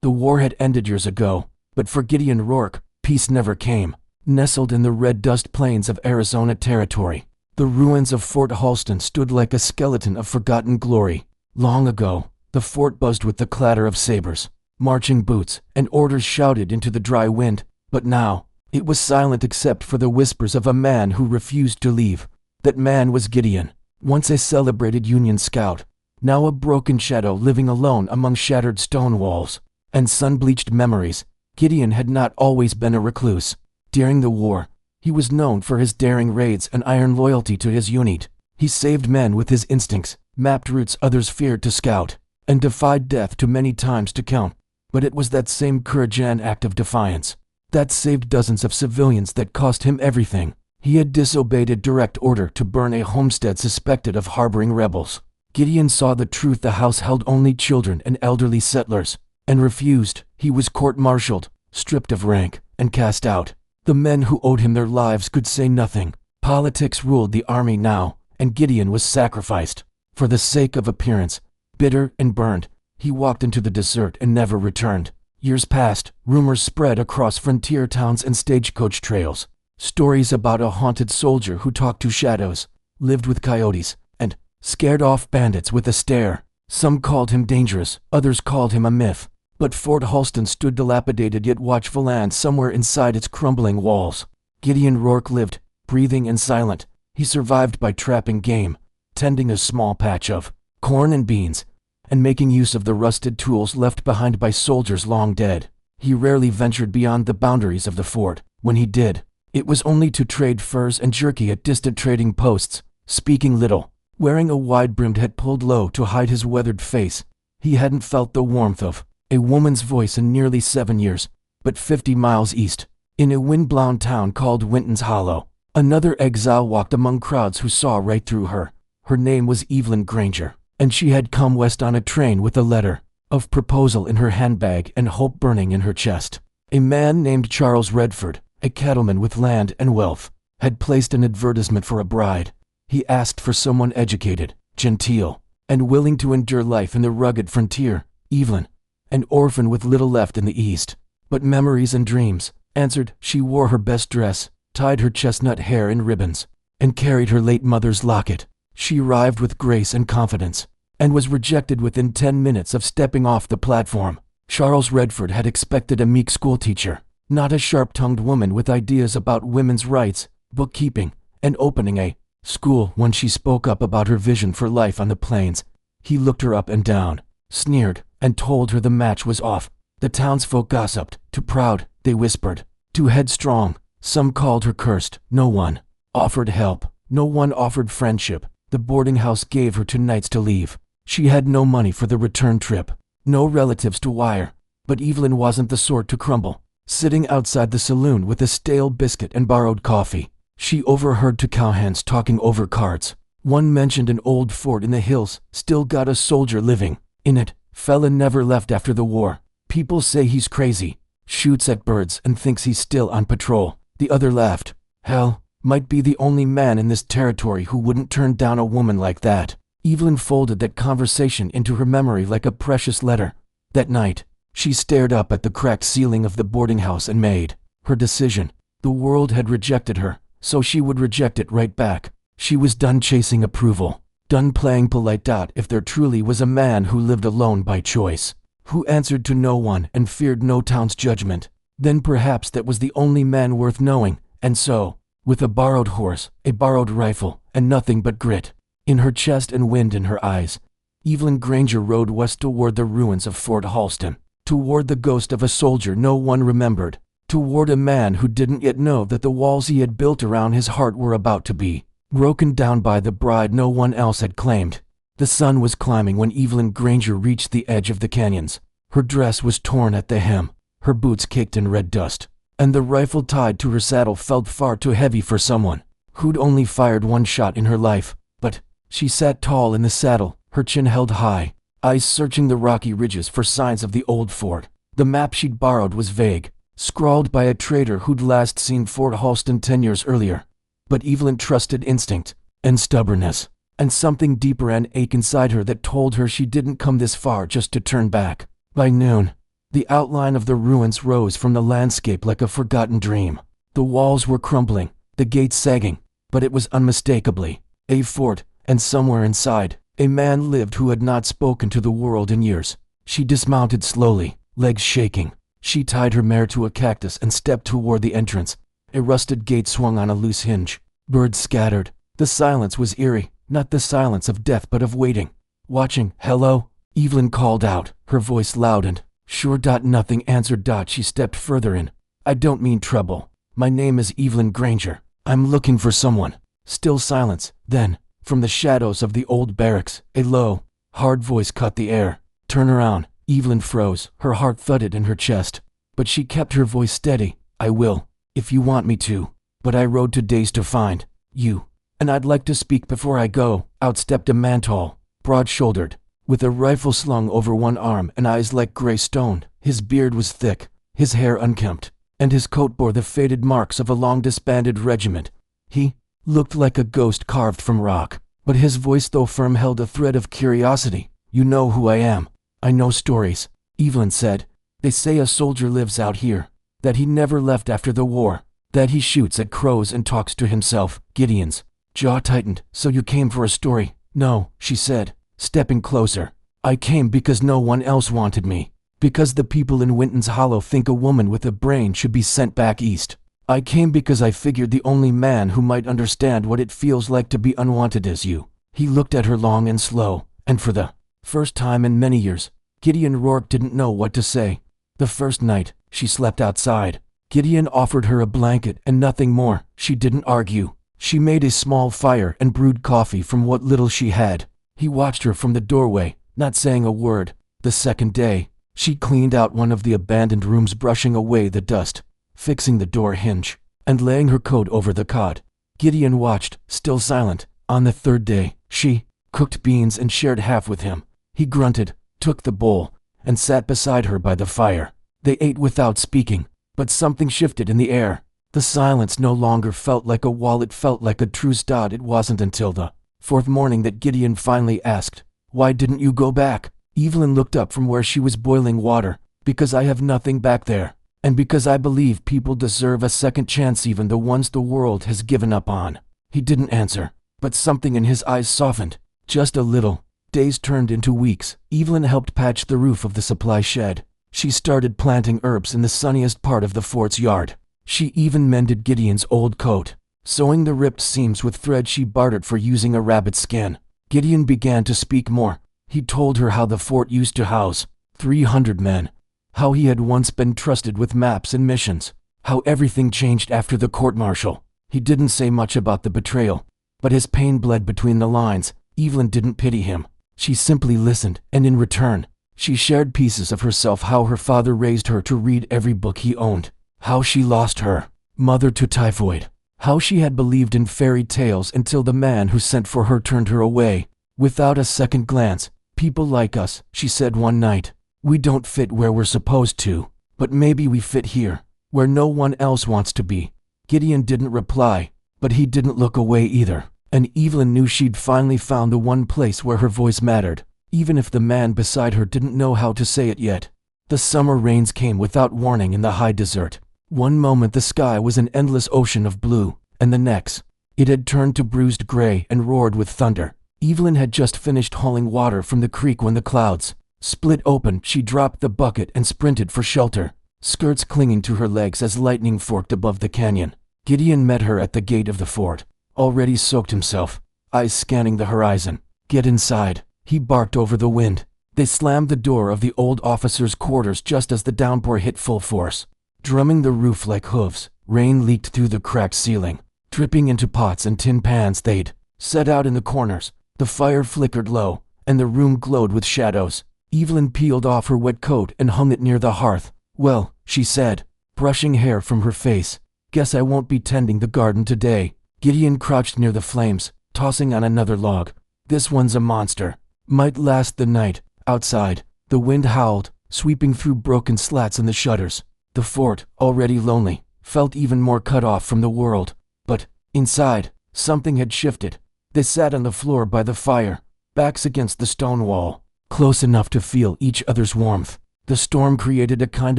The war had ended years ago, but for Gideon Rourke, peace never came. Nestled in the red dust plains of Arizona Territory, the ruins of Fort Halston stood like a skeleton of forgotten glory. Long ago, the fort buzzed with the clatter of sabers, marching boots, and orders shouted into the dry wind, but now, it was silent except for the whispers of a man who refused to leave. That man was Gideon, once a celebrated Union scout, now a broken shadow living alone among shattered stone walls and sun-bleached memories. Gideon had not always been a recluse. During the war, he was known for his daring raids and iron loyalty to his unit. He saved men with his instincts, mapped routes others feared to scout, and defied death too many times to count. But it was that same courage and act of defiance that saved dozens of civilians that cost him everything. He had disobeyed a direct order to burn a homestead suspected of harboring rebels. Gideon saw the truth: the house held only children and elderly settlers, and refused. He was court-martialed, stripped of rank, and cast out. The men who owed him their lives could say nothing. Politics ruled the army now, and Gideon was sacrificed. For the sake of appearance, bitter and burned, he walked into the desert and never returned. Years passed, rumors spread across frontier towns and stagecoach trails. Stories about a haunted soldier who talked to shadows, lived with coyotes, and scared off bandits with a stare. Some called him dangerous, others called him a myth. But Fort Halston stood dilapidated yet watchful, and somewhere inside its crumbling walls, Gideon Rourke lived, breathing and silent. He survived by trapping game, tending a small patch of corn and beans, and making use of the rusted tools left behind by soldiers long dead. He rarely ventured beyond the boundaries of the fort. When he did, it was only to trade furs and jerky at distant trading posts, speaking little, wearing a wide-brimmed hat pulled low to hide his weathered face. He hadn't felt the warmth of a woman's voice in nearly 7 years. But 50 miles east, in a wind-blown town called Winton's Hollow, another exile walked among crowds who saw right through her. Her name was Evelyn Granger, and she had come west on a train with a letter of proposal in her handbag and hope burning in her chest. A man named Charles Redford, a cattleman with land and wealth, had placed an advertisement for a bride. He asked for someone educated, genteel, and willing to endure life in the rugged frontier. Evelyn, an orphan with little left in the East, but memories and dreams, answered. She wore her best dress, tied her chestnut hair in ribbons, and carried her late mother's locket. She arrived with grace and confidence, and was rejected within 10 minutes of stepping off the platform. Charles Redford had expected a meek schoolteacher, not a sharp-tongued woman with ideas about women's rights, bookkeeping, and opening a school. When she spoke up about her vision for life on the plains, he looked her up and down, sneered, and told her the match was off. The townsfolk gossiped. Too proud, they whispered. Too headstrong, some called her cursed. No one offered help. No one offered friendship. The boarding house gave her 2 nights to leave. She had no money for the return trip, no relatives to wire. But Evelyn wasn't the sort to crumble. Sitting outside the saloon with a stale biscuit and borrowed coffee, she overheard 2 cowhands talking over cards. One mentioned an old fort in the hills, still got a soldier living in it. Fella never left after the war. People say he's crazy, shoots at birds and thinks he's still on patrol. The other laughed. Hell, might be the only man in this territory who wouldn't turn down a woman like that. Evelyn folded that conversation into her memory like a precious letter. That night, she stared up at the cracked ceiling of the boarding house and made her decision. The world had rejected her, so she would reject it right back. She was done chasing approval, done playing polite. If there truly was a man who lived alone by choice, who answered to no one and feared no town's judgment, then perhaps that was the only man worth knowing. And so, with a borrowed horse, a borrowed rifle, and nothing but grit in her chest and wind in her eyes, Evelyn Granger rode west toward the ruins of Fort Halston, toward the ghost of a soldier no one remembered, toward a man who didn't yet know that the walls he had built around his heart were about to be broken down by the bride no one else had claimed. The sun was climbing when Evelyn Granger reached the edge of the canyons. Her dress was torn at the hem, her boots caked in red dust, and the rifle tied to her saddle felt far too heavy for someone who'd only fired 1 shot in her life. But she sat tall in the saddle, her chin held high, eyes searching the rocky ridges for signs of the old fort. The map she'd borrowed was vague, scrawled by a trader who'd last seen Fort Halston 10 years earlier. But Evelyn trusted instinct and stubbornness, and something deeper, an ache inside her that told her she didn't come this far just to turn back. By noon, The outline of the ruins rose from the landscape like a forgotten dream. The walls were crumbling, the gates sagging, but it was unmistakably a fort, and somewhere inside, a man lived who had not spoken to the world in years. She dismounted slowly, legs shaking. She tied her mare to a cactus and stepped toward the entrance. A rusted gate swung on a loose hinge. Birds scattered. The silence was eerie, not the silence of death but of waiting. Watching. "Hello?" Evelyn called out, her voice loudened. "Sure. Nothing answered. She stepped further in. "I don't mean trouble. My name is Evelyn Granger. I'm looking for someone." Still silence. Then, from the shadows of the old barracks, a low, hard voice cut the air. "Turn around." Evelyn froze, her heart thudded in her chest. But she kept her voice steady. "I will, if you want me to. But I rode to days to find you. And I'd like to speak before I go." Out stepped a man, tall, broad-shouldered, with a rifle slung over one arm and eyes like gray stone. His beard was thick, his hair unkempt, and his coat bore the faded marks of a long-disbanded regiment. He looked like a ghost carved from rock, but his voice, though firm, held a thread of curiosity. "You know who I am?" "I know stories," Evelyn said. "They say a soldier lives out here, that he never left after the war, that he shoots at crows and talks to himself." Gideon's jaw tightened. "So you came for a story?" "No," she said, stepping closer. "I came because no one else wanted me. Because the people in Winton's Hollow think a woman with a brain should be sent back east. I came because I figured the only man who might understand what it feels like to be unwanted is you." He looked at her long and slow, and for the first time in many years, Gideon Rourke didn't know what to say. The first night, she slept outside. Gideon offered her a blanket and nothing more. She didn't argue. She made a small fire and brewed coffee from what little she had. He watched her from the doorway, not saying a word. The second day, she cleaned out one of the abandoned rooms, brushing away the dust, fixing the door hinge, and laying her coat over the cot. Gideon watched, still silent. On the third day, she cooked beans and shared half with him. He grunted, took the bowl, and sat beside her by the fire. They ate without speaking, but something shifted in the air. The silence no longer felt like a wall, it felt like a truce. It wasn't until the fourth morning that Gideon finally asked, "Why didn't you go back?" Evelyn looked up from where she was boiling water. "Because I have nothing back there, and because I believe people deserve a second chance, even the ones the world has given up on." He didn't answer, but something in his eyes softened, just a little. Days turned into weeks. Evelyn helped patch the roof of the supply shed. She started planting herbs in the sunniest part of the fort's yard. She even mended Gideon's old coat, sewing the ripped seams with thread she bartered for using a rabbit's skin. Gideon began to speak more. He told her how the fort used to house 300 men, how he had once been trusted with maps and missions, how everything changed after the court-martial. He didn't say much about the betrayal, but his pain bled between the lines. Evelyn didn't pity him. She simply listened, and in return, she shared pieces of herself, how her father raised her to read every book he owned, how she lost her mother to typhoid, how she had believed in fairy tales until the man who sent for her turned her away, without a second glance. "People like us," she said one night, "we don't fit where we're supposed to, but maybe we fit here, where no one else wants to be." Gideon didn't reply, but he didn't look away either. And Evelyn knew she'd finally found the one place where her voice mattered, even if the man beside her didn't know how to say it yet. The summer rains came without warning in the high desert. One moment the sky was an endless ocean of blue, and the next, it had turned to bruised gray and roared with thunder. Evelyn had just finished hauling water from the creek when the clouds split open. She dropped the bucket and sprinted for shelter, skirts clinging to her legs as lightning forked above the canyon. Gideon met her at the gate of the fort, already soaked himself, eyes scanning the horizon. "Get inside," he barked over the wind. They slammed the door of the old officers' quarters just as the downpour hit full force, drumming the roof like hooves. Rain leaked through the cracked ceiling, dripping into pots and tin pans they'd set out in the corners. The fire flickered low, and the room glowed with shadows. Evelyn peeled off her wet coat and hung it near the hearth. "Well," she said, brushing hair from her face, "guess I won't be tending the garden today." Gideon crouched near the flames, tossing on another log. "This one's a monster. Might last the night." Outside, the wind howled, sweeping through broken slats in the shutters. The fort, already lonely, felt even more cut off from the world. But, inside, something had shifted. They sat on the floor by the fire, backs against the stone wall, close enough to feel each other's warmth. The The storm created a kind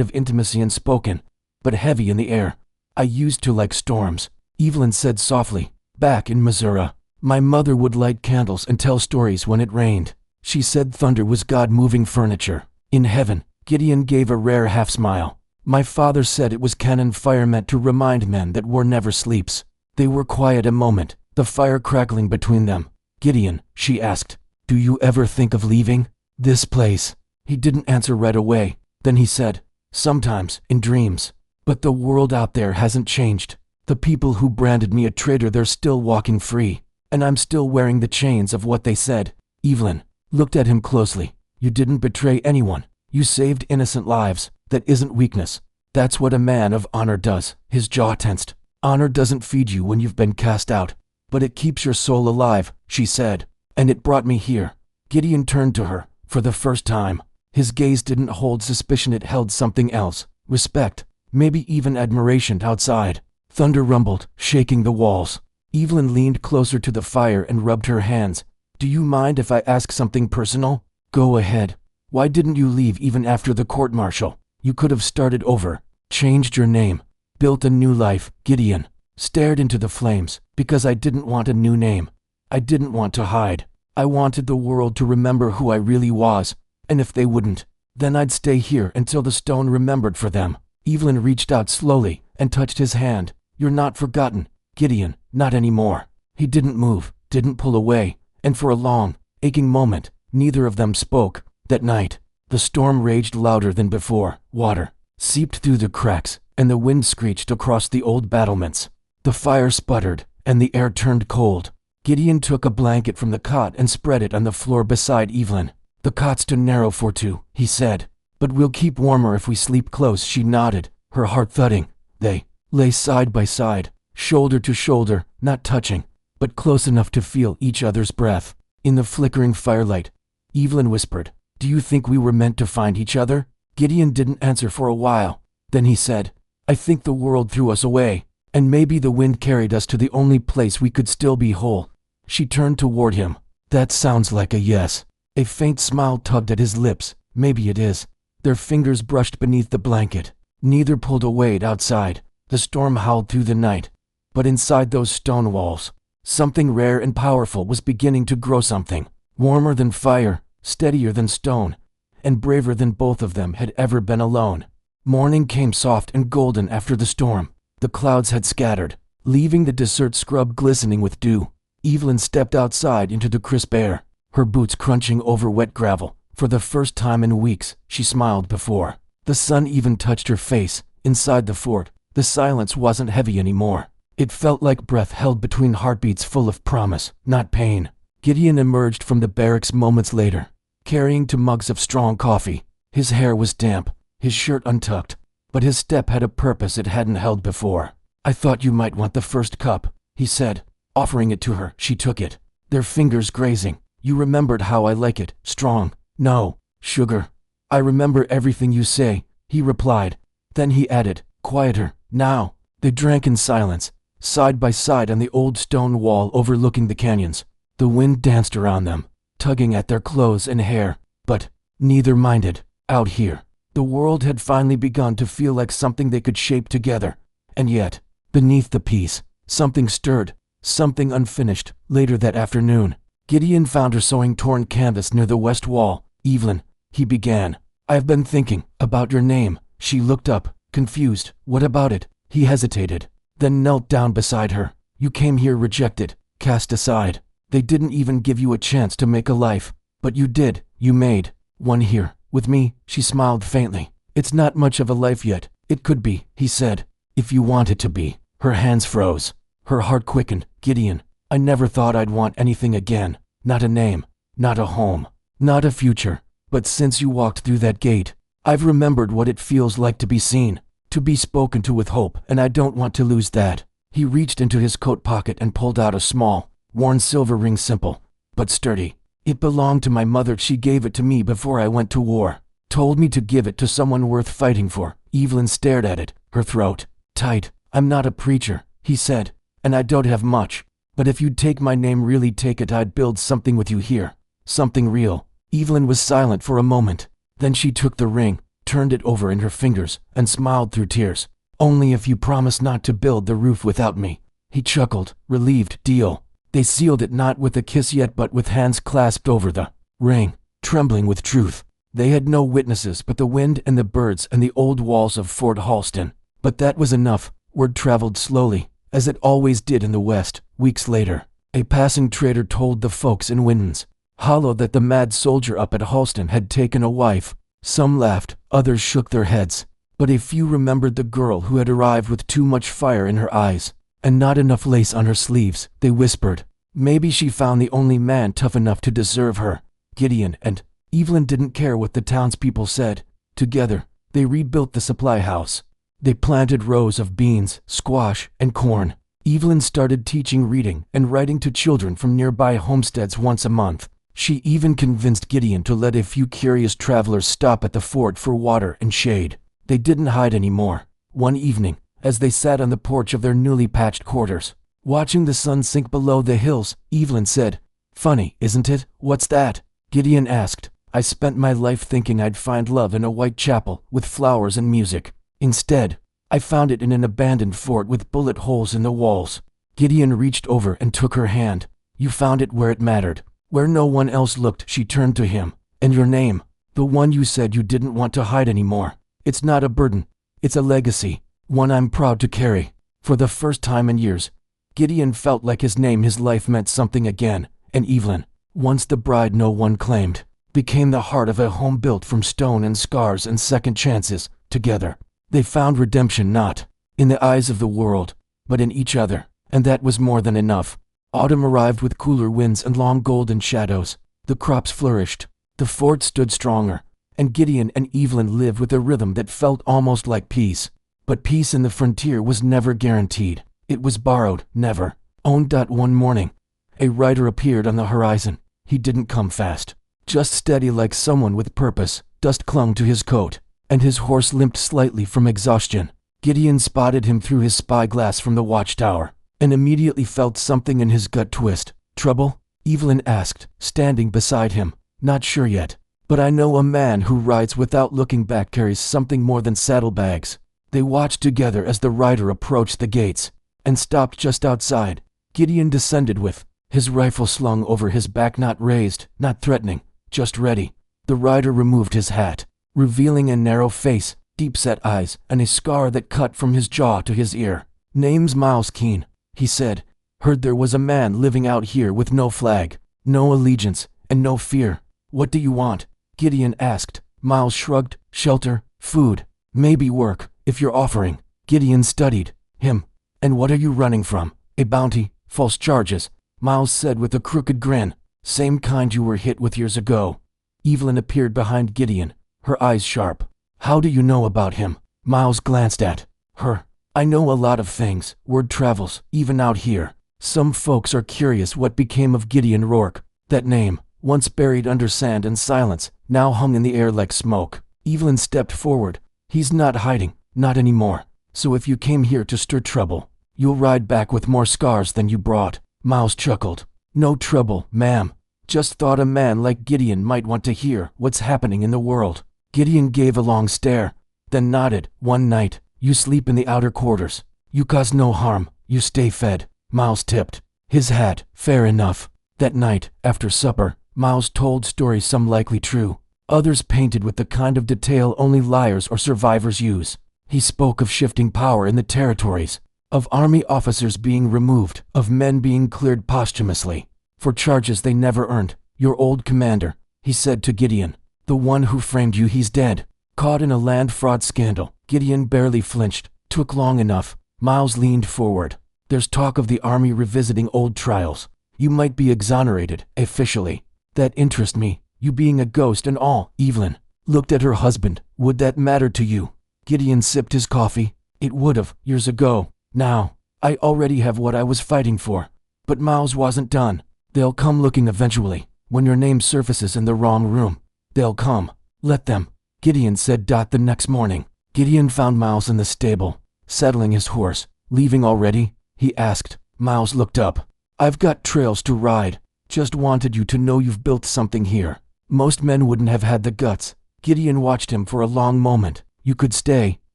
of intimacy unspoken, but heavy in the air. I used to like storms, Evelyn said softly. Back in Missouri, my mother would light candles and tell stories when it rained. She said thunder was God moving furniture. In heaven, Gideon gave a rare half-smile. My father said it was cannon fire meant to remind men that war never sleeps. They were quiet a moment, the fire crackling between them. Gideon, she asked, do you ever think of leaving this place? He didn't answer right away. Then he said, sometimes, in dreams. But the world out there hasn't changed. The people who branded me a traitor, they're still walking free. And I'm still wearing the chains of what they said. Evelyn looked at him closely. You didn't betray anyone. You saved innocent lives. That isn't weakness. That's what a man of honor does. His jaw tensed. Honor doesn't feed you when you've been cast out, but it keeps your soul alive, she said. And it brought me here. Gideon turned to her, for the first time. His gaze didn't hold suspicion, it held something else. Respect, maybe even admiration. Outside, thunder rumbled, shaking the walls. Evelyn leaned closer to the fire and rubbed her hands. Do you mind if I ask something personal? Go ahead. Why didn't you leave even after the court-martial? You could have started over, changed your name, built a new life. Gideon stared into the flames. Because I didn't want a new name. I didn't want to hide. I wanted the world to remember who I really was. And if they wouldn't, then I'd stay here until the stone remembered for them. Evelyn reached out slowly and touched his hand. You're not forgotten, Gideon, not anymore. He didn't move, didn't pull away, and for a long, aching moment, neither of them spoke. That night, the storm raged louder than before. Water seeped through the cracks, and the wind screeched across the old battlements. The fire sputtered, and the air turned cold. Gideon took a blanket from the cot and spread it on the floor beside Evelyn. The cot's too narrow for two, he said. But we'll keep warmer if we sleep close. She nodded, her heart thudding. They lay side by side, shoulder to shoulder, not touching, but close enough to feel each other's breath. In the flickering firelight, Evelyn whispered, do you think we were meant to find each other? Gideon didn't answer for a while. Then he said, I think the world threw us away, and maybe the wind carried us to the only place we could still be whole. She turned toward him. That sounds like a yes. A faint smile tugged at his lips. Maybe it is. Their fingers brushed beneath the blanket. Neither pulled away. Outside, the storm howled through the night. But inside those stone walls, something rare and powerful was beginning to grow. Something warmer than fire, steadier than stone, and braver than both of them had ever been alone. Morning came soft and golden after the storm. The clouds had scattered, leaving the desert scrub glistening with dew. Evelyn stepped outside into the crisp air, her boots crunching over wet gravel. For the first time in weeks, she smiled before. The sun even touched her face. Inside the fort, the silence wasn't heavy anymore. It felt like breath held between heartbeats, full of promise, not pain. Gideon emerged from the barracks moments later, carrying 2 mugs of strong coffee. His hair was damp, his shirt untucked, but his step had a purpose it hadn't held before. I thought you might want the first cup, he said, offering it to her. She took it, their fingers grazing. You remembered how I like it, strong. No sugar. I remember everything you say, he replied. Then he added, quieter, now. They drank in silence, side by side on the old stone wall overlooking the canyons. The wind danced around them, tugging at their clothes and hair, but neither minded. Out here, the world had finally begun to feel like something they could shape together. And yet, beneath the peace, something stirred, something unfinished. Later that afternoon, Gideon found her sewing torn canvas near the west wall. Evelyn, he began. I've been thinking about your name. She looked up, confused. What about it? He hesitated, then knelt down beside her. You came here rejected, cast aside. They didn't even give you a chance to make a life. But you did. You made one here, with me. She smiled faintly. It's not much of a life yet. It could be, he said, if you want it to be. Her hands froze. Her heart quickened. Gideon, I never thought I'd want anything again. Not a name, not a home, not a future. But since you walked through that gate, I've remembered what it feels like to be seen, to be spoken to with hope, and I don't want to lose that. He reached into his coat pocket and pulled out a small, worn silver ring, simple, but sturdy. It belonged to my mother. She gave it to me before I went to war. Told me to give it to someone worth fighting for. Evelyn stared at it, her throat tight. I'm not a preacher, he said, and I don't have much. But if you'd take my name, really take it, I'd build something with you here. Something real. Evelyn was silent for a moment. Then she took the ring, turned it over in her fingers, and smiled through tears. "Only if you promise not to build the roof without me." He chuckled, relieved. "Deal." They sealed it not with a kiss yet but with hands clasped over the ring, trembling with truth. They had no witnesses but the wind and the birds and the old walls of Fort Halston. But that was enough. Word traveled slowly, as it always did in the West. Weeks later, a passing trader told the folks in Windens Hollow that the mad soldier up at Halston had taken a wife. Some laughed, others shook their heads, but a few remembered the girl who had arrived with too much fire in her eyes and not enough lace on her sleeves. They whispered, maybe she found the only man tough enough to deserve her. Gideon and Evelyn didn't care what the townspeople said. Together, they rebuilt the supply house. They planted rows of beans, squash, and corn. Evelyn started teaching reading and writing to children from nearby homesteads once a month. She even convinced Gideon to let a few curious travelers stop at the fort for water and shade. They didn't hide anymore. One evening, as they sat on the porch of their newly patched quarters, watching the sun sink below the hills, Evelyn said, "Funny, isn't it?" "What's that?" Gideon asked. "I spent my life thinking I'd find love in a white chapel with flowers and music. Instead, I found it in an abandoned fort with bullet holes in the walls." Gideon reached over and took her hand. "You found it where it mattered, where no one else looked." She turned to him. "And your name, the one you said you didn't want to hide anymore. It's not a burden. It's a legacy, one I'm proud to carry." For the first time in years, Gideon felt like his name, his life meant something again. And Evelyn, once the bride no one claimed, became the heart of a home built from stone and scars and second chances. Together, they found redemption not in the eyes of the world, but in each other, and that was more than enough. Autumn arrived with cooler winds and long golden shadows. The crops flourished. The fort stood stronger, and Gideon and Evelyn lived with a rhythm that felt almost like peace. But peace in the frontier was never guaranteed. It was borrowed, never owned. One morning, a rider appeared on the horizon. He didn't come fast, just steady like someone with purpose. Dust clung to his coat, and his horse limped slightly from exhaustion. Gideon spotted him through his spyglass from the watchtower, and immediately felt something in his gut twist. "Trouble?" Evelyn asked, standing beside him. "Not sure yet, but I know a man who rides without looking back carries something more than saddlebags." They watched together as the rider approached the gates and stopped just outside. Gideon descended with his rifle slung over his back, not raised, not threatening, just ready. The rider removed his hat, revealing a narrow face, deep-set eyes, and a scar that cut from his jaw to his ear. "Name's Miles Keene," he said. "Heard there was a man living out here with no flag, no allegiance, and no fear." "What do you want?" Gideon asked. Miles shrugged. "Shelter, food, maybe work, if you're offering." Gideon studied him. "And what are you running from?" "A bounty, false charges," Miles said with a crooked grin. "Same kind you were hit with years ago." Evelyn appeared behind Gideon, her eyes sharp. "How do you know about him?" Miles glanced at her. "I know a lot of things. Word travels, even out here. Some folks are curious what became of Gideon Rourke." That name, once buried under sand and silence, now hung in the air like smoke. Evelyn stepped forward. "He's not hiding, not anymore. So if you came here to stir trouble, you'll ride back with more scars than you brought." Miles chuckled. "No trouble, ma'am. Just thought a man like Gideon might want to hear what's happening in the world." Gideon gave a long stare, then nodded. "One night, you sleep in the outer quarters. You cause no harm, you stay fed." Miles tipped his hat. "Fair enough." That night, after supper, Miles told stories, some likely true, others painted with the kind of detail only liars or survivors use. He spoke of shifting power in the territories, of army officers being removed, of men being cleared posthumously for charges they never earned. "Your old commander," he said to Gideon, "the one who framed you, he's dead. Caught in a land fraud scandal." Gideon barely flinched. "Took long enough." Miles leaned forward. "There's talk of the army revisiting old trials. You might be exonerated, officially. That interests me, you being a ghost and all." Evelyn looked at her husband. "Would that matter to you?" Gideon sipped his coffee. "It would've, years ago. Now, I already have what I was fighting for." But Miles wasn't done. "They'll come looking eventually. When your name surfaces in the wrong room, they'll come. Let them," Gideon said. The next morning, Gideon found Miles in the stable, saddling his horse. "Leaving already?" he asked. Miles looked up. "I've got trails to ride. Just wanted you to know you've built something here. Most men wouldn't have had the guts." Gideon watched him for a long moment. You could stay,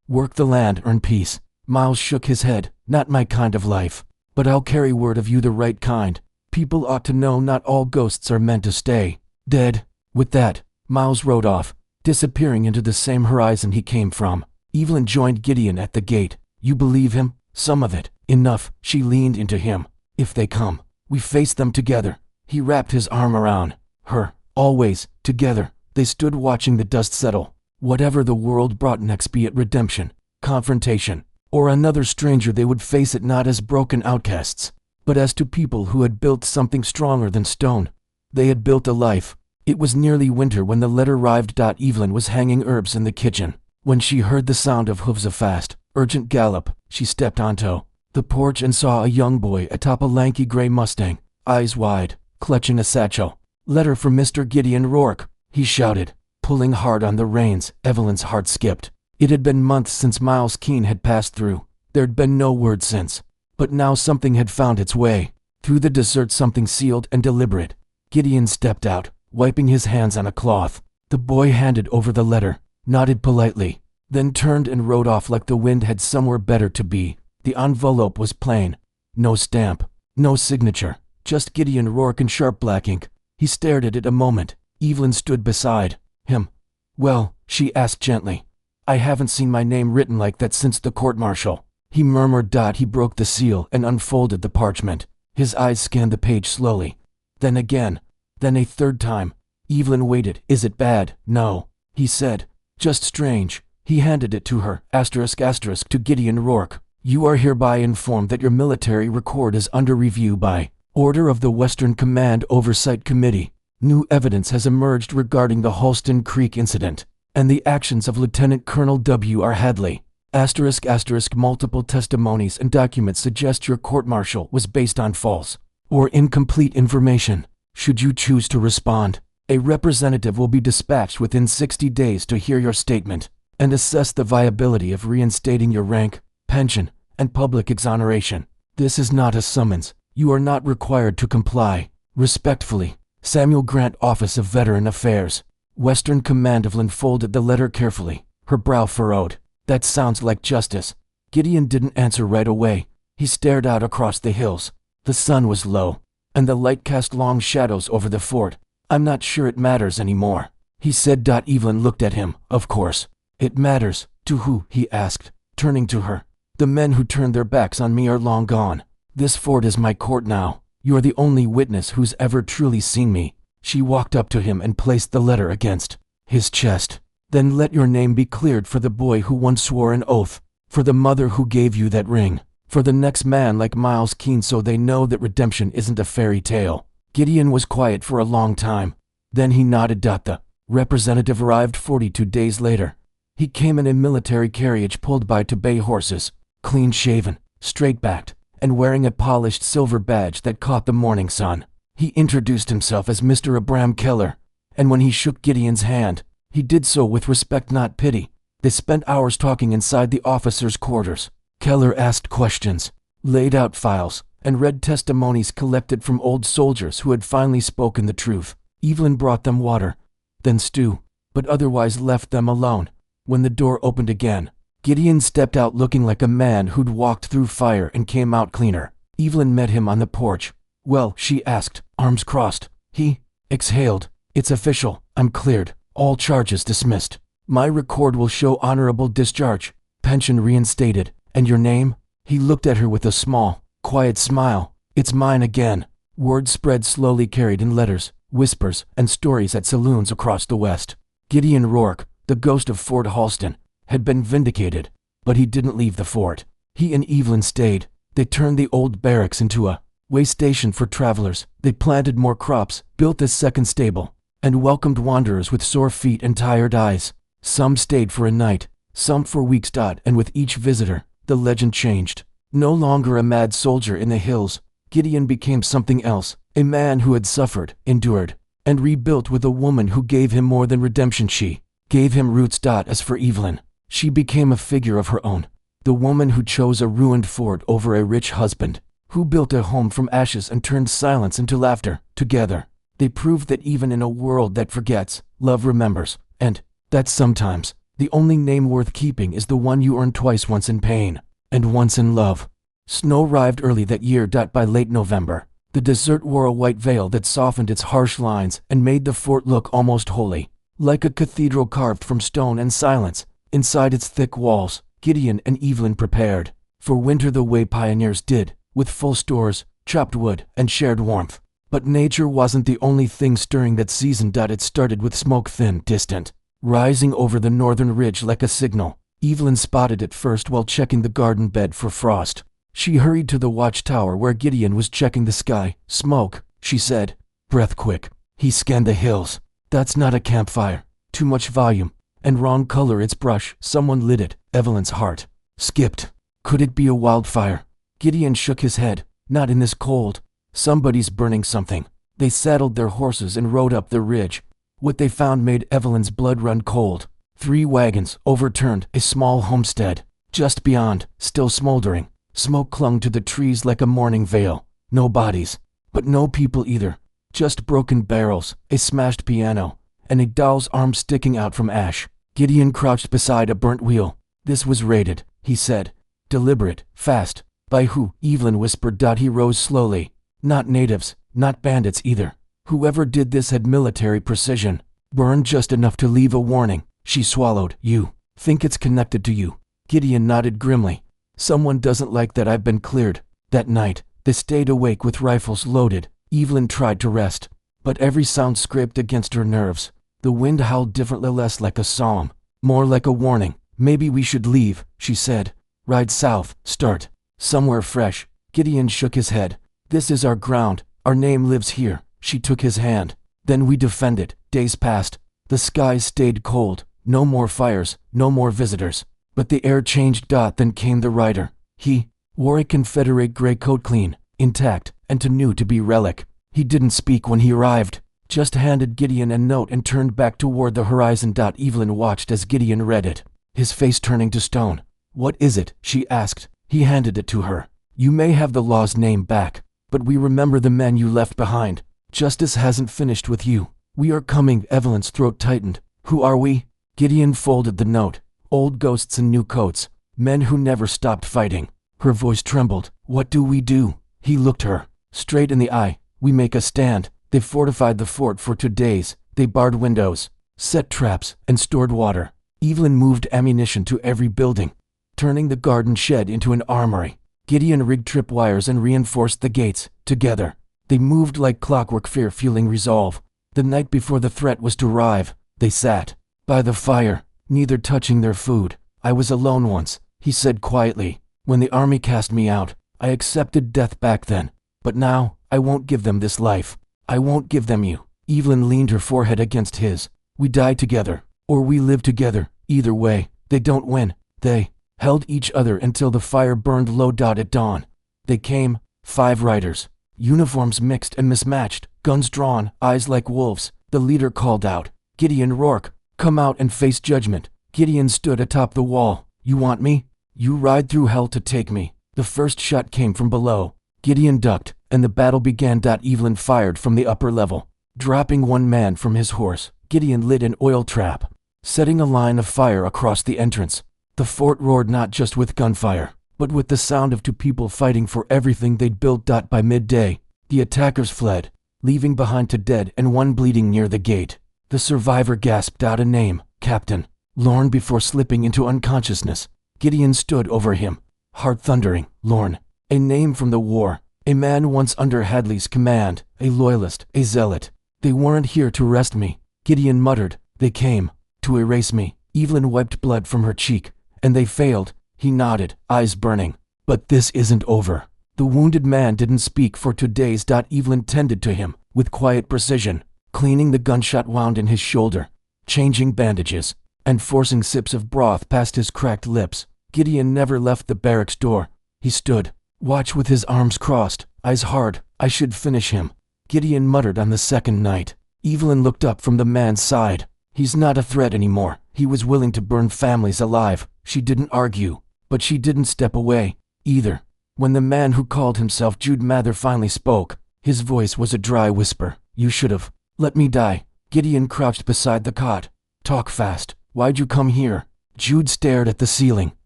work the land, earn peace. Miles shook his head. Not my kind of life. But I'll carry word of you the right kind. People ought to know not all ghosts are meant to stay dead. With that, Miles rode off, disappearing into the same horizon he came from. Evelyn joined Gideon at the gate. You believe him? Some of it. Enough. She leaned into him. If they come, we face them together. He wrapped his arm around her. Always, together, they stood watching the dust settle. Whatever the world brought next, be it redemption, confrontation, or another stranger, they would face it not as broken outcasts, but as to people who had built something stronger than stone. They had built a life. It was nearly winter when the letter arrived. Evelyn was hanging herbs in the kitchen. When she heard the sound of hooves, a fast, urgent gallop, she stepped onto the porch and saw a young boy atop a lanky gray Mustang, eyes wide, clutching a satchel. Letter for Mr. Gideon Rourke, he shouted, pulling hard on the reins. Evelyn's heart skipped. It had been months since Miles Keene had passed through. There'd been no word since. But now something had found its way through the desert, something sealed and deliberate. Gideon stepped out, wiping his hands on a cloth. The boy handed over the letter, nodded politely, then turned and rode off like the wind had somewhere better to be. The envelope was plain. No stamp, no signature, just Gideon Rourke in sharp black ink. He stared at it a moment. Evelyn stood beside him. Well, she asked gently. I haven't seen my name written like that since the court-martial. He murmured. He broke the seal and unfolded the parchment. His eyes scanned the page slowly. Then again. Then a third time. Evelyn waited. Is it bad? No, he said. Just strange. He handed it to her. To Gideon Rourke. You are hereby informed that your military record is under review by order of the Western Command Oversight Committee. New evidence has emerged regarding the Holston Creek incident and the actions of Lieutenant Colonel W.R. Hadley. Multiple testimonies and documents suggest your court-martial was based on false or incomplete information. Should you choose to respond, a representative will be dispatched within 60 days to hear your statement and assess the viability of reinstating your rank, pension, and public exoneration. This is not a summons. You are not required to comply. Respectfully, Samuel Grant, Office of Veteran Affairs. Western Command. Evelyn folded the letter carefully, her brow furrowed. That sounds like justice. Gideon didn't answer right away. He stared out across the hills. The sun was low, and the light cast long shadows over the fort. I'm not sure it matters anymore, he said. Evelyn looked at him. Of course. It matters. To who? He asked, turning to her. The men who turned their backs on me are long gone. This fort is my court now. You are the only witness who's ever truly seen me. She walked up to him and placed the letter against his chest. Then let your name be cleared for the boy who once swore an oath, for the mother who gave you that ring, for the next man like Miles Keene, so they know that redemption isn't a fairy tale. Gideon was quiet for a long time. Then he nodded. The representative arrived 42 days later. He came in a military carriage pulled by two bay horses, clean-shaven, straight-backed, and wearing a polished silver badge that caught the morning sun. He introduced himself as Mr. Abram Keller, and when he shook Gideon's hand, he did so with respect, not pity. They spent hours talking inside the officers' quarters. Keller asked questions, laid out files, and read testimonies collected from old soldiers who had finally spoken the truth. Evelyn brought them water, then stew, but otherwise left them alone. When the door opened again, Gideon stepped out looking like a man who'd walked through fire and came out cleaner. Evelyn met him on the porch. Well, she asked, arms crossed. He exhaled. It's official. I'm cleared. All charges dismissed. My record will show honorable discharge, pension reinstated. And your name? He looked at her with a small, quiet smile. It's mine again. Word spread slowly, carried in letters, whispers, and stories at saloons across the West. Gideon Rourke, the ghost of Fort Holston, had been vindicated, but he didn't leave the fort. He and Evelyn stayed. They turned the old barracks into a way station for travelers. They planted more crops, built a second stable, and welcomed wanderers with sore feet and tired eyes. Some stayed for a night, some for weeks. And with each visitor, the legend changed. No longer a mad soldier in the hills, Gideon became something else, a man who had suffered, endured, and rebuilt with a woman who gave him more than redemption. She gave him roots. As for Evelyn, she became a figure of her own, the woman who chose a ruined fort over a rich husband, who built a home from ashes and turned silence into laughter. Together, they proved that even in a world that forgets, love remembers, and that sometimes the only name worth keeping is the one you earn twice, once in pain and once in love. Snow arrived early that year. By late November, the desert wore a white veil that softened its harsh lines and made the fort look almost holy, like a cathedral carved from stone and silence. Inside its thick walls, Gideon and Evelyn prepared for winter the way pioneers did, with full stores, chopped wood, and shared warmth. But nature wasn't the only thing stirring that season. It started with smoke, thin, distant, rising over the northern ridge like a signal. Evelyn spotted it first while checking the garden bed for frost. She hurried to the watchtower where Gideon was checking the sky. Smoke, she said, breath quick. He scanned the hills. That's not a campfire. Too much volume. And wrong color. It's brush. Someone lit it. Evelyn's heart skipped. Could it be a wildfire? Gideon shook his head. Not in this cold. Somebody's burning something. They saddled their horses and rode up the ridge. What they found made Evelyn's blood run cold. 3 wagons, overturned, a small homestead. Just beyond, still smoldering. Smoke clung to the trees like a mourning veil. No bodies, but no people either. Just broken barrels, a smashed piano, and a doll's arm sticking out from ash. Gideon crouched beside a burnt wheel. This was raided, he said. Deliberate, fast. By who? Evelyn whispered. He rose slowly. Not natives, not bandits either. Whoever did this had military precision. Burned just enough to leave a warning. She swallowed. You think it's connected to you? Gideon nodded grimly. Someone doesn't like that I've been cleared. That night, they stayed awake with rifles loaded. Evelyn tried to rest, but every sound scraped against her nerves. The wind howled differently, less like a psalm, more like a warning. Maybe we should leave, she said. Ride south, start somewhere fresh. Gideon shook his head. This is our ground. Our name lives here. She took his hand. Then we defended. Days passed. The skies stayed cold. No more fires, no more visitors. But the air changed. Then came the rider. He wore a Confederate gray coat, clean, intact, and too new to be relic. He didn't speak when he arrived, just handed Gideon a note and turned back toward the horizon. Evelyn watched as Gideon read it, his face turning to stone. What is it? She asked. He handed it to her. You may have the law's name back, but we remember the men you left behind. Justice hasn't finished with you. We are coming. Evelyn's throat tightened. Who are we? Gideon folded the note. Old ghosts in new coats. Men who never stopped fighting. Her voice trembled. What do we do? He looked her straight in the eye. We make a stand. They fortified the fort for 2 days. They barred windows, set traps, and stored water. Evelyn moved ammunition to every building, turning the garden shed into an armory. Gideon rigged tripwires and reinforced the gates. Together, they moved like clockwork, fear fueling resolve. The night before the threat was to arrive, they sat by the fire, neither touching their food. I was alone once, he said quietly. When the army cast me out, I accepted death back then. But now, I won't give them this life. I won't give them you. Evelyn leaned her forehead against his. We die together, or we live together. Either way, they don't win. They held each other until the fire burned low. At dawn, they came, 5 riders, uniforms mixed and mismatched, guns drawn, eyes like wolves. The leader called out, Gideon Rourke, come out and face judgment. Gideon stood atop the wall. You want me? You ride through hell to take me. The first shot came from below. Gideon ducked, and the battle began. Evelyn fired from the upper level. Dropping one man from his horse, Gideon lit an oil trap, setting a line of fire across the entrance. The fort roared not just with gunfire, but with the sound of 2 people fighting for everything they'd built. By midday, the attackers fled, leaving behind 2 dead and 1 bleeding near the gate. The survivor gasped out a name, Captain Lorne, before slipping into unconsciousness. Gideon stood over him, heart thundering. Lorne, a name from the war, a man once under Hadley's command, a loyalist, a zealot. They weren't here to arrest me, Gideon muttered. They came to erase me. Evelyn wiped blood from her cheek. And they failed, he nodded, eyes burning. But this isn't over. The wounded man didn't speak for 2 days. Evelyn tended to him, with quiet precision, cleaning the gunshot wound in his shoulder, changing bandages, and forcing sips of broth past his cracked lips. Gideon never left the barracks door. He stood, watch with his arms crossed, eyes hard. I should finish him, Gideon muttered on the second night. Evelyn looked up from the man's side. He's not a threat anymore. He was willing to burn families alive. She didn't argue, but she didn't step away, either. When the man who called himself Jude Mather finally spoke, his voice was a dry whisper. You should have let me die. Gideon crouched beside the cot, Talk fast. Why'd you come here? Jude stared at the ceiling.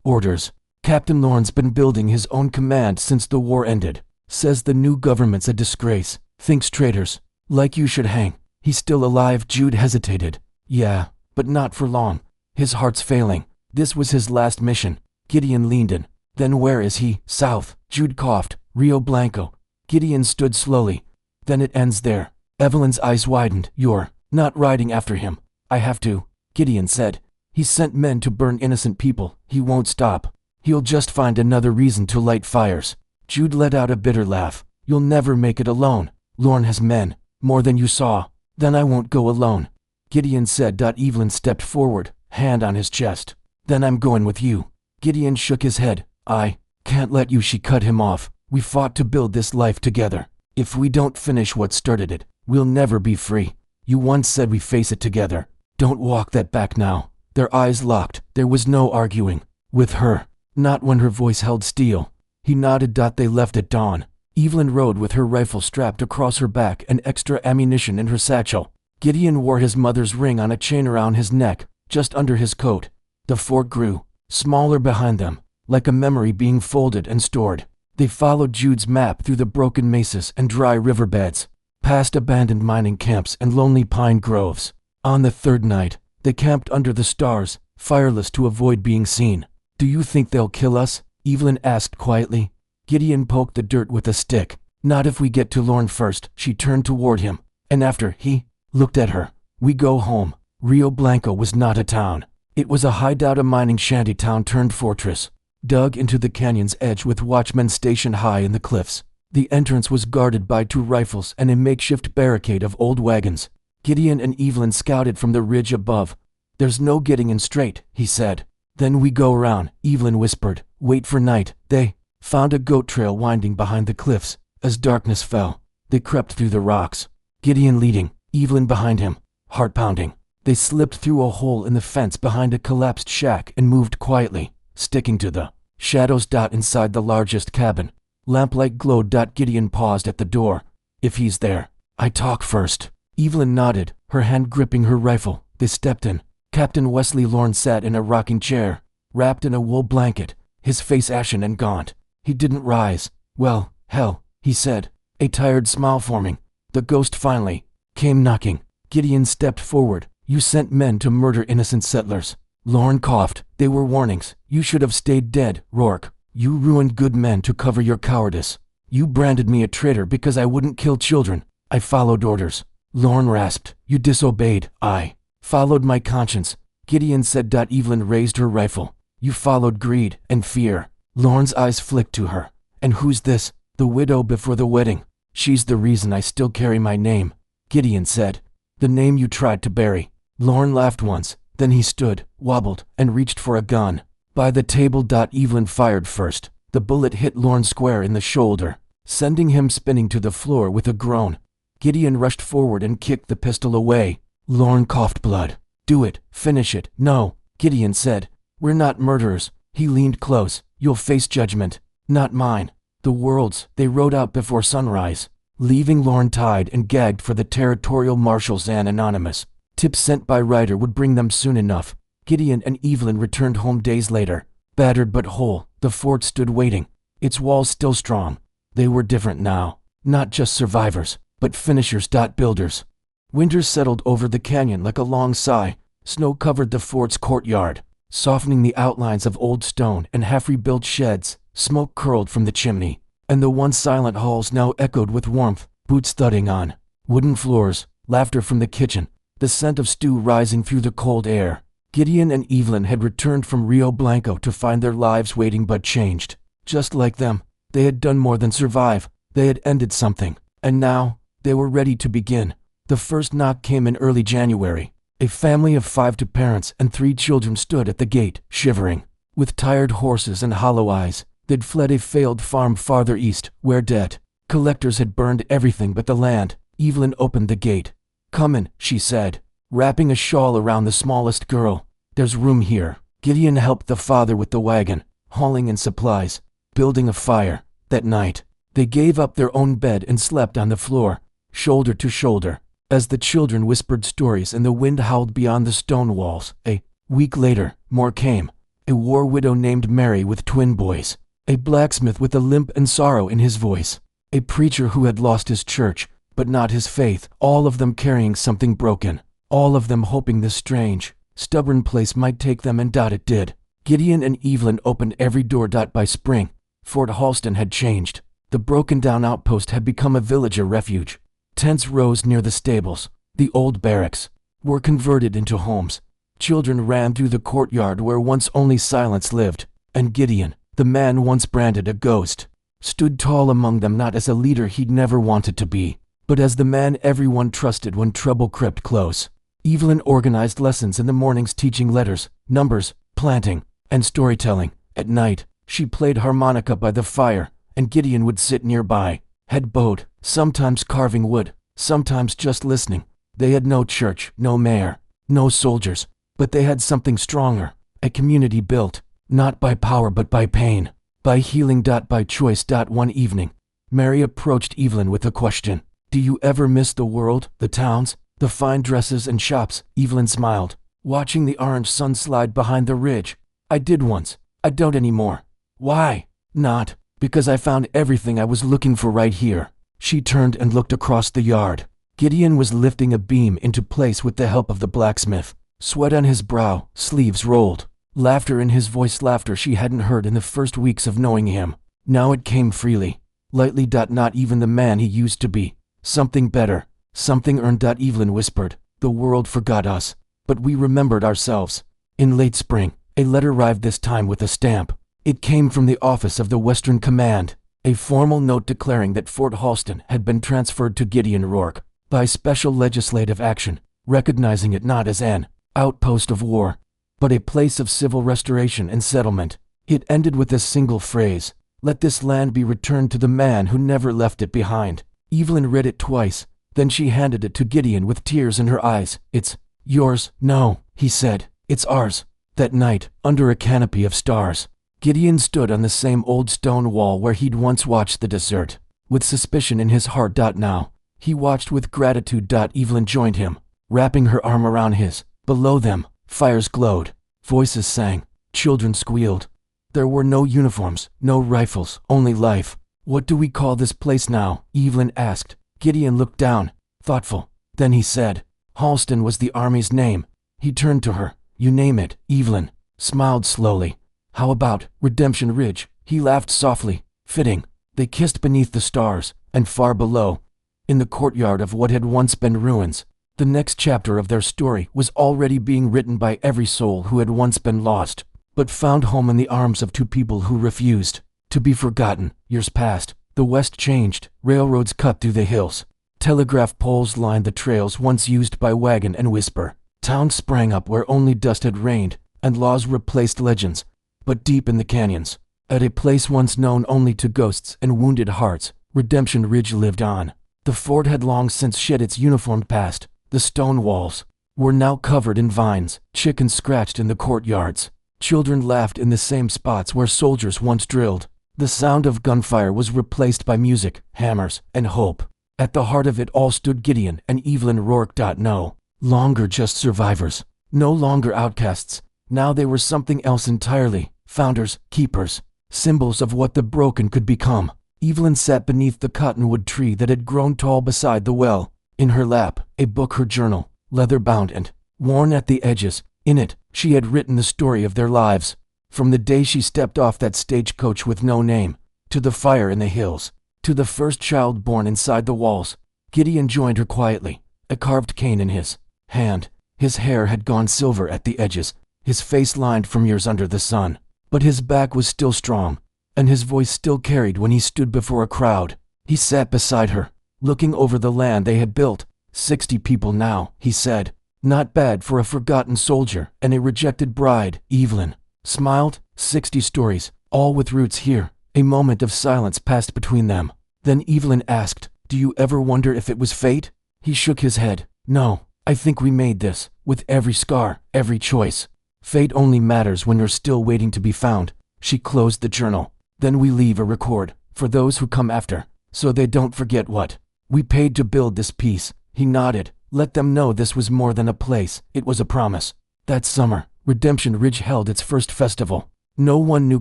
Orders. Captain Lorne's been building his own command since the war ended. Says the new government's a disgrace. Thinks traitors. Like you should hang. He's still alive? Jude hesitated. Yeah, but not for long. His heart's failing. This was his last mission. Gideon leaned in. Then where is he? South. Jude coughed. Rio Blanco. Gideon stood slowly. Then it ends there. Evelyn's eyes widened. You're not riding after him. I have to, Gideon said. He sent men to burn innocent people. He won't stop. He'll just find another reason to light fires. Jude let out a bitter laugh. You'll never make it alone. Lorne has men. More than you saw. Then I won't go alone. Gideon said. Evelyn stepped forward, hand on his chest. Then I'm going with you. Gideon shook his head. I can't let you. She cut him off. We fought to build this life together. If we don't finish what started it, we'll never be free. You once said we face it together. Don't walk that back now. Their eyes locked. There was no arguing. With her. Not when her voice held steel. He nodded. They left at dawn. Evelyn rode with her rifle strapped across her back and extra ammunition in her satchel. Gideon wore his mother's ring on a chain around his neck, just under his coat. The fort grew, smaller behind them, like a memory being folded and stored. They followed Jude's map through the broken mesas and dry riverbeds, past abandoned mining camps and lonely pine groves. On the third night, they camped under the stars, fireless to avoid being seen. Do you think they'll kill us? Evelyn asked quietly. Gideon poked the dirt with a stick. Not if we get to Lorne first. She turned toward him. And after he looked at her. We go home. Rio Blanco was not a town. It was a hideout, a mining shanty town turned fortress, dug into the canyon's edge with watchmen stationed high in the cliffs. The entrance was guarded by 2 rifles and a makeshift barricade of old wagons. Gideon and Evelyn scouted from the ridge above. There's no getting in straight, he said. Then we go around, Evelyn whispered. Wait for night. They found a goat trail winding behind the cliffs. As darkness fell, they crept through the rocks. Gideon leading, Evelyn behind him, heart pounding. They slipped through a hole in the fence behind a collapsed shack and moved quietly, sticking to the shadows. Inside the largest cabin, lamplight glowed. Gideon paused at the door. If he's there, I talk first. Evelyn nodded, her hand gripping her rifle. They stepped in. Captain Wesley Lorne sat in a rocking chair, wrapped in a wool blanket, his face ashen and gaunt. He didn't rise. Well, hell, he said, a tired smile forming. The ghost finally came knocking. Gideon stepped forward. You sent men to murder innocent settlers. Lorne coughed. They were warnings. You should have stayed dead, Rourke. You ruined good men to cover your cowardice. You branded me a traitor because I wouldn't kill children. I followed orders. Lorne rasped. You disobeyed. I followed my conscience. Gideon said. Evelyn raised her rifle. You followed greed and fear. Lorne's eyes flicked to her. And who's this? The widow before the wedding. She's the reason I still carry my name. Gideon said. The name you tried to bury. Lorne laughed once. Then he stood, wobbled, and reached for a gun. By the table. Evelyn fired first. The bullet hit Lorne square in the shoulder, sending him spinning to the floor with a groan. Gideon rushed forward and kicked the pistol away. Lorne coughed blood. Do it. Finish it. No, Gideon said. We're not murderers. He leaned close. You'll face judgment. Not mine. The world's. They rode out before sunrise, leaving Lorne tied and gagged for the territorial marshals. An anonymous tip sent by Ryder would bring them soon enough. Gideon and Evelyn returned home days later, battered but whole. The fort stood waiting, its walls still strong. They were different now, not just survivors, but finishers. Builders. Winter settled over the canyon like a long sigh. Snow covered the fort's courtyard, softening the outlines of old stone and half-rebuilt sheds. Smoke curled from the chimney, and the once silent halls now echoed with warmth, boots thudding on wooden floors, laughter from the kitchen, the scent of stew rising through the cold air. Gideon and Evelyn had returned from Rio Blanco to find their lives waiting but changed. Just like them, they had done more than survive. They had ended something, and now, they were ready to begin. The first knock came in early January. A family of 5 parents and 3 children stood at the gate, shivering. With tired horses and hollow eyes, they'd fled a failed farm farther east, where debt collectors had burned everything but the land. Evelyn opened the gate. Come in, she said, wrapping a shawl around the smallest girl. There's room here. Gideon helped the father with the wagon, hauling in supplies, building a fire. That night, they gave up their own bed and slept on the floor, shoulder to shoulder. as the children whispered stories and the wind howled beyond the stone walls. A week later, more came. A war widow named Mary with twin boys. A blacksmith with a limp and sorrow in his voice. A preacher who had lost his church, but not his faith, all of them carrying something broken. All of them hoping this strange, stubborn place might take them, and it did. Gideon and Evelyn opened every door. By spring, Fort Halston had changed. The broken-down outpost had become a villager refuge. Tents rose near the stables. The old barracks were converted into homes. Children ran through the courtyard where once only silence lived, and Gideon, the man once branded a ghost, stood tall among them, not as a leader he'd never wanted to be, but as the man everyone trusted when trouble crept close. Evelyn organized lessons in the mornings, teaching letters, numbers, planting, and storytelling. At night, she played harmonica by the fire, and Gideon would sit nearby, head bowed, sometimes carving wood, sometimes just listening. They had no church, no mayor, no soldiers, but they had something stronger, a community built, not by power but by pain, by healing. By choice. One evening, Mary approached Evelyn with a question. Do you ever miss the world, the towns, the fine dresses and shops? Evelyn smiled, watching the orange sun slide behind the ridge. I did once. I don't anymore. Why? Not because I found everything I was looking for right here. She turned and looked across the yard. Gideon was lifting a beam into place with the help of the blacksmith. Sweat on his brow, sleeves rolled. Laughter in his voice, laughter she hadn't heard in the first weeks of knowing him. Now it came freely, lightly. Not even the man he used to be. Something better, something earned. Evelyn whispered, the world forgot us, but we remembered ourselves. In late spring, a letter arrived, this time with a stamp. It came from the office of the Western Command, a formal note declaring that Fort Halston had been transferred to Gideon Rourke by special legislative action, recognizing it not as an outpost of war, but a place of civil restoration and settlement. It ended with a single phrase, let this land be returned to the man who never left it behind. Evelyn read it twice, then she handed it to Gideon with tears in her eyes. It's yours. No, he said, it's ours. That night, under a canopy of stars, Gideon stood on the same old stone wall where he'd once watched the desert, with suspicion in his heart. Now, he watched with gratitude. Evelyn joined him, wrapping her arm around his. Below them, fires glowed, voices sang, children squealed. There were no uniforms, no rifles, only life. What do we call this place now? Evelyn asked. Gideon looked down, thoughtful. Then he said, Halston was the army's name. He turned to her. You name it. Evelyn smiled slowly. How about Redemption Ridge? He laughed softly. Fitting. They kissed beneath the stars, and far below, in the courtyard of what had once been ruins, the next chapter of their story was already being written by every soul who had once been lost, but found home in the arms of two people who refused to be forgotten. Years passed. The West changed. Railroads cut through the hills. Telegraph poles lined the trails once used by wagon and whisper. Towns sprang up where only dust had reigned, and laws replaced legends. But deep in the canyons, at a place once known only to ghosts and wounded hearts, Redemption Ridge lived on. The fort had long since shed its uniformed past. The stone walls were now covered in vines. Chickens scratched in the courtyards. Children laughed in the same spots where soldiers once drilled. The sound of gunfire was replaced by music, hammers, and hope. At the heart of it all stood Gideon and Evelyn Rourke. No longer just survivors, no longer outcasts. Now they were something else entirely. Founders, keepers, symbols of what the broken could become. Evelyn sat beneath the cottonwood tree that had grown tall beside the well. In her lap, a book, her journal, leather-bound and worn at the edges. In it, she had written the story of their lives. From the day she stepped off that stagecoach with no name, to the fire in the hills, to the first child born inside the walls. Gideon joined her quietly, a carved cane in his hand. His hair had gone silver at the edges, his face lined from years under the sun. But his back was still strong, and his voice still carried when he stood before a crowd. He sat beside her, looking over the land they had built. 60 people now, he said. Not bad for a forgotten soldier and a rejected bride. Evelyn smiled. 60 stories, all with roots here. A moment of silence passed between them. Then Evelyn asked, do you ever wonder if it was fate? He shook his head. No, I think we made this, with every scar, every choice. Fate only matters when you're still waiting to be found. She closed the journal. Then we leave a record, for those who come after, so they don't forget what we paid to build this piece. He nodded. Let them know this was more than a place, it was a promise. That summer, Redemption Ridge held its first festival. No one knew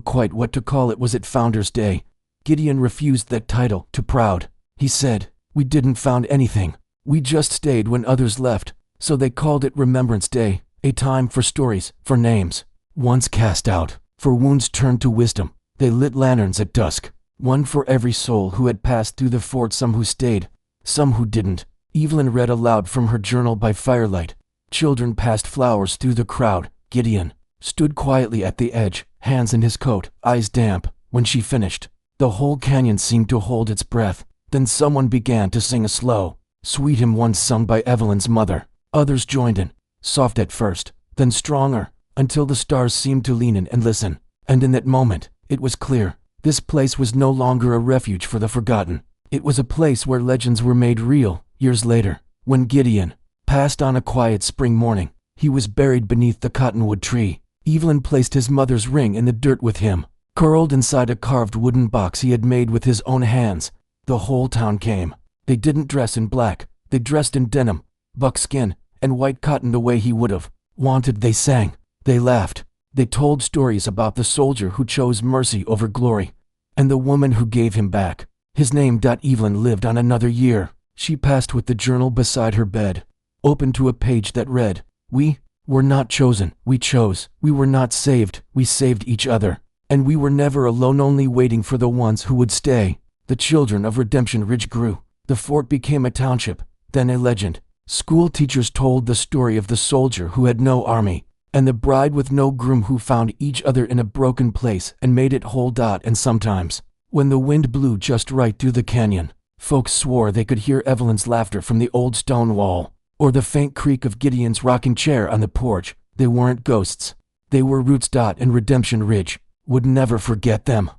quite what to call it. Was it Founders Day? Gideon refused that title, too proud. He said, "We didn't found anything. We just stayed when others left." So they called it Remembrance Day, a time for stories, for names. Once cast out, for wounds turned to wisdom. They lit lanterns at dusk, one for every soul who had passed through the fort, some who stayed, some who didn't. Evelyn read aloud from her journal by firelight. Children passed flowers through the crowd. Gideon stood quietly at the edge, hands in his coat, eyes damp. When she finished, the whole canyon seemed to hold its breath. Then someone began to sing a slow, sweet hymn once sung by Evelyn's mother. Others joined in, soft at first, then stronger, until the stars seemed to lean in and listen. And in that moment, it was clear. This place was no longer a refuge for the forgotten. It was a place where legends were made real. Years later, when Gideon passed on a quiet spring morning, he was buried beneath the cottonwood tree. Evelyn placed his mother's ring in the dirt with him, curled inside a carved wooden box he had made with his own hands. The whole town came. They didn't dress in black. They dressed in denim, buckskin, and white cotton the way he would have wanted. They sang. They laughed. They told stories about the soldier who chose mercy over glory, and the woman who gave him back his name. Evelyn lived on another year. She passed with the journal beside her bed, open to a page that read, "We were not chosen, we chose. We were not saved, we saved each other. And we were never alone, only waiting for the ones who would stay." The children of Redemption Ridge grew. The fort became a township, then a legend. School teachers told the story of the soldier who had no army, and the bride with no groom who found each other in a broken place and made it whole. And sometimes, when the wind blew just right through the canyon, folks swore they could hear Evelyn's laughter from the old stone wall, or the faint creak of Gideon's rocking chair on the porch. They weren't ghosts. They were roots. And Redemption Ridge would never forget them.